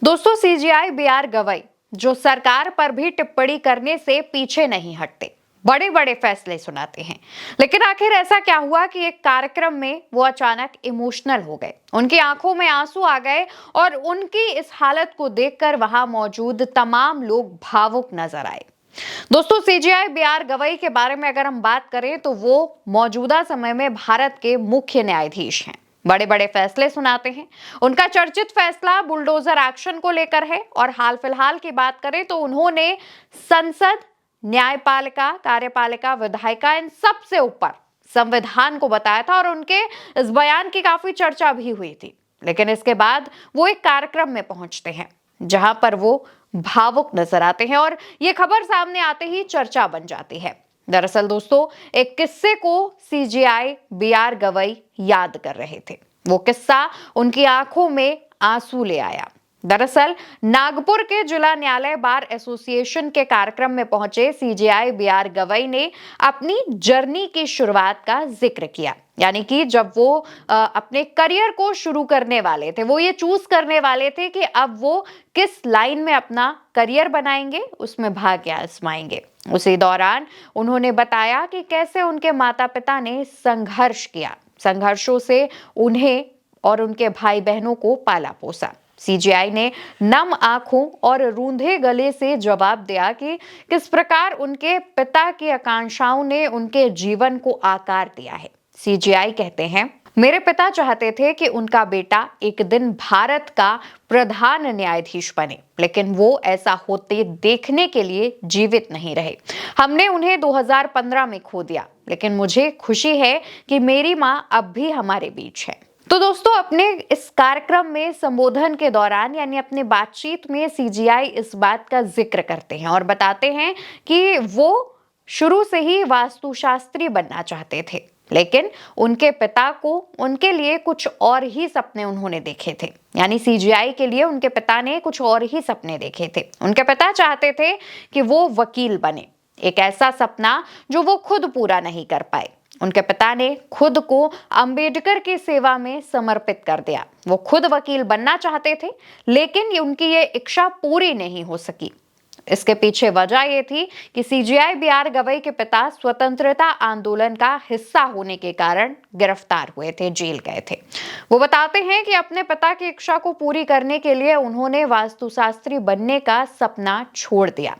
दोस्तों, CGI B are Gavai जो सरकार पर भी टिप्पणी करने से पीछे नहीं हटते, बड़े बड़े फैसले सुनाते हैं। लेकिन आखिर ऐसा क्या हुआ कि एक कार्यक्रम में वो अचानक इमोशनल हो गए, उनकी आंखों में आंसू आ गए और उनकी इस हालत को देखकर वहां मौजूद तमाम लोग भावुक नजर आए। दोस्तों, सीजीआई बी आर गवई के बारे में अगर हम बात करें तो वो मौजूदा समय में भारत के मुख्य न्यायाधीश हैं। बड़े बड़े फैसले सुनाते हैं। उनका चर्चित फैसला बुलडोजर एक्शन को लेकर है और हाल फिलहाल की बात करें तो उन्होंने संसद, न्यायपालिका, कार्यपालिका, विधायिका, इन सबसे ऊपर संविधान को बताया था और उनके इस बयान की काफी चर्चा भी हुई थी। लेकिन इसके बाद वो एक कार्यक्रम में पहुंचते हैं जहां पर वो भावुक नजर आते हैं और ये खबर सामने आते ही चर्चा बन जाती है। दरअसल दोस्तों, एक किस्से को सीजीआई बी आर गवई याद कर रहे थे। वो किस्सा उनकी आंखों में आंसू ले आया। दरअसल नागपुर के जिला न्यायालय बार एसोसिएशन के कार्यक्रम में पहुंचे सीजीआई बी आर गवई ने अपनी जर्नी की शुरुआत का जिक्र किया। यानी कि जब वो अपने करियर को शुरू करने वाले थे, वो ये चूज करने वाले थे कि अब वो किस लाइन में अपना करियर बनाएंगे, उसमें भाग्य आजमाएंगे। उसी दौरान उन्होंने बताया कि कैसे उनके माता पिता ने संघर्ष किया, संघर्षों से उन्हें और उनके भाई बहनों को पाला पोसा। सीजीआई ने नम आंखों और रूंधे गले से जवाब दिया कि किस प्रकार उनके पिता की आकांक्षाओं ने उनके जीवन को आकार दिया है। सीजीआई कहते हैं, मेरे पिता चाहते थे कि उनका बेटा एक दिन भारत का प्रधान न्यायाधीश बने, लेकिन वो ऐसा होते देखने के लिए जीवित नहीं रहे। हमने उन्हें 2015 में खो दिया, लेकिन मुझे खुशी है कि मेरी मां अब भी हमारे बीच है। तो दोस्तों, अपने इस कार्यक्रम में संबोधन के दौरान यानी अपनी बातचीत में सीजीआई इस बात का जिक्र करते हैं और बताते हैं कि वो शुरू से ही वास्तुशास्त्री बनना चाहते थे, लेकिन उनके पिता को उनके लिए कुछ और ही सपने उन्होंने देखे थे। यानी सीजीआई के लिए उनके पिता ने कुछ और ही सपने देखे थे। उनके पिता चाहते थे कि वो वकील बने, एक ऐसा सपना जो वो खुद पूरा नहीं कर पाए। उनके पिता ने खुद को अंबेडकर की सेवा में समर्पित कर दिया। वो खुद वकील बनना चाहते थे, लेकिन उनकी ये इच्छा पूरी नहीं हो सकी। इसके पीछे वजह ये थी कि सीजीआई बी आर गवई के पिता स्वतंत्रता आंदोलन का हिस्सा होने के कारण गिरफ्तार हुए थे, जेल गए थे। वो बताते हैं कि अपने पिता की इच्छा को पूरी करने के लिए उन्होंने वास्तुशास्त्री बनने का सपना छोड़ दिया।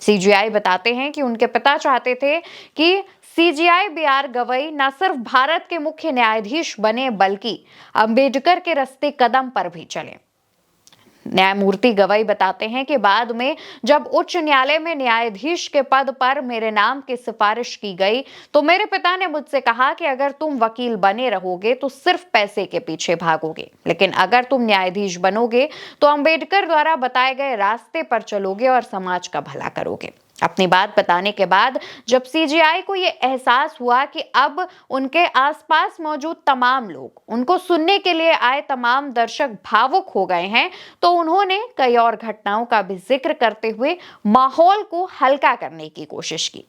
सीजीआई बताते हैं कि उनके पिता चाहते थे कि सीजीआई बी आर गवई न सिर्फ भारत के मुख्य न्यायाधीश बने, बल्कि अंबेडकर के रास्ते कदम पर भी चले। न्यायमूर्ति गवई बताते हैं कि बाद में जब उच्च न्यायालय में न्यायाधीश के पद पर मेरे नाम की सिफारिश की गई, तो मेरे पिता ने मुझसे कहा कि अगर तुम वकील बने रहोगे तो सिर्फ पैसे के पीछे भागोगे, लेकिन अगर तुम न्यायाधीश बनोगे तो अंबेडकर द्वारा बताए गए रास्ते पर चलोगे और समाज का भला करोगे। अपनी बात बताने के बाद जब सीजीआई को यह एहसास हुआ कि अब उनके आसपास मौजूद तमाम लोग, उनको सुनने के लिए आए तमाम दर्शक भावुक हो गए हैं, तो उन्होंने कई और घटनाओं का भी जिक्र करते हुए माहौल को हल्का करने की कोशिश की।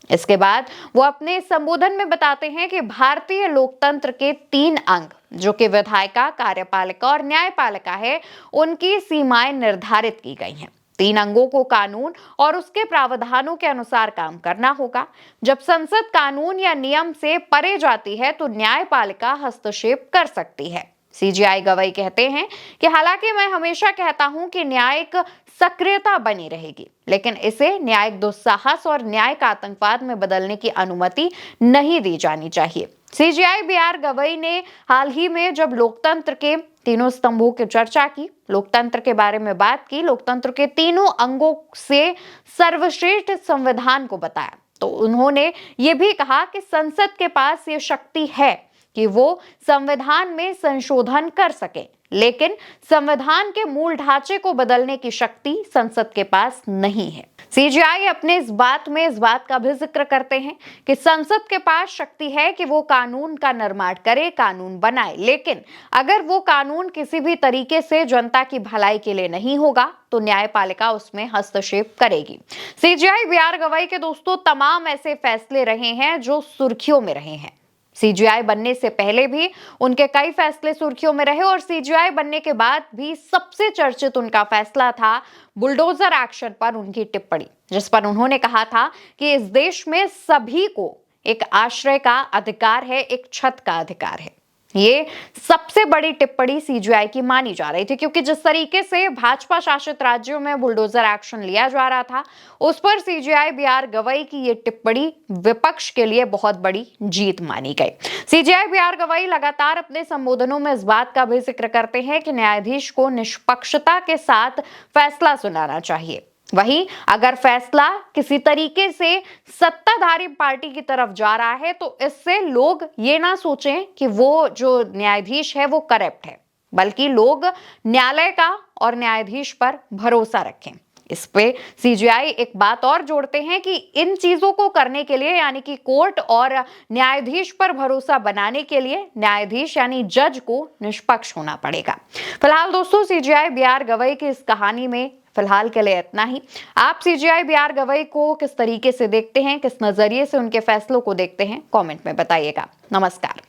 इसके बाद वो अपने संबोधन में बताते हैं कि भारतीय लोकतंत्र के 3 अंग, जो कि विधायिका, कार्यपालिका और न्यायपालिका है, उनकी सीमाएं निर्धारित की गई हैं। 3 अंगों को कानून और उसके प्रावधानों के अनुसार काम करना होगा। जब संसद कानून या नियम से परे जाती है तो न्यायपालिका हस्तक्षेप कर सकती है। सीजीआई गवई कहते हैं कि हालांकि मैं हमेशा कहता हूं कि न्यायिक सक्रियता बनी रहेगी, लेकिन इसे न्यायिक दुस्साहस और न्यायिक आतंकवाद में बदलने की अनुमति नहीं दी जानी चाहिए। सीजीआई बी आर गवई ने हाल ही में जब लोकतंत्र के तीनों स्तंभों की चर्चा की, लोकतंत्र के बारे में बात की, लोकतंत्र के तीनों अंगों से सर्वश्रेष्ठ संविधान को बताया, तो उन्होंने ये भी कहा कि संसद के पास ये शक्ति है कि वो संविधान में संशोधन कर सके, लेकिन संविधान के मूल ढांचे को बदलने की शक्ति संसद के पास नहीं है। सीजीआई अपने इस बात का भी जिक्र करते हैं कि संसद के पास शक्ति है कि वो कानून का निर्माण करे, कानून बनाए, लेकिन अगर वो कानून किसी भी तरीके से जनता की भलाई के लिए नहीं होगा तो न्यायपालिका उसमें हस्तक्षेप करेगी। सीजीआई बी आर गवई के दोस्तों तमाम ऐसे फैसले रहे हैं जो सुर्खियों में रहे हैं। सीजीआई बनने से पहले भी उनके कई फैसले सुर्खियों में रहे और सीजीआई बनने के बाद भी सबसे चर्चित उनका फैसला था बुलडोजर एक्शन पर उनकी टिप्पणी, जिस पर उन्होंने कहा था कि इस देश में सभी को एक आश्रय का अधिकार है, एक छत का अधिकार है। ये सबसे बड़ी टिप्पणी सीजीआई की मानी जा रही थी, क्योंकि जिस तरीके से भाजपा शासित राज्यों में बुलडोजर एक्शन लिया जा रहा था, उस पर सीजीआई बीआर गवई की ये टिप्पणी विपक्ष के लिए बहुत बड़ी जीत मानी गई। सीजीआई बीआर गवई लगातार अपने संबोधनों में इस बात का भी जिक्र करते हैं कि न्यायाधीश को निष्पक्षता के साथ फैसला सुनाना चाहिए। वहीं अगर फैसला किसी तरीके से सत्ताधारी पार्टी की तरफ जा रहा है तो इससे लोग ये ना सोचें कि वो जो न्यायाधीश है वो करप्ट है, बल्कि लोग न्यायालय का और न्यायाधीश पर भरोसा रखें। इस पे सीजीआई एक बात और जोड़ते हैं कि इन चीजों को करने के लिए, यानी कि कोर्ट और न्यायाधीश पर भरोसा बनाने के लिए न्यायाधीश यानी जज को निष्पक्ष होना पड़ेगा। फिलहाल दोस्तों, सीजीआई बीआर गवई की इस कहानी में फिलहाल के लिए इतना ही। आप सीजीआई बीआर गवई को किस तरीके से देखते हैं, किस नजरिए से उनके फैसलों को देखते हैं, कमेंट में बताइएगा। नमस्कार।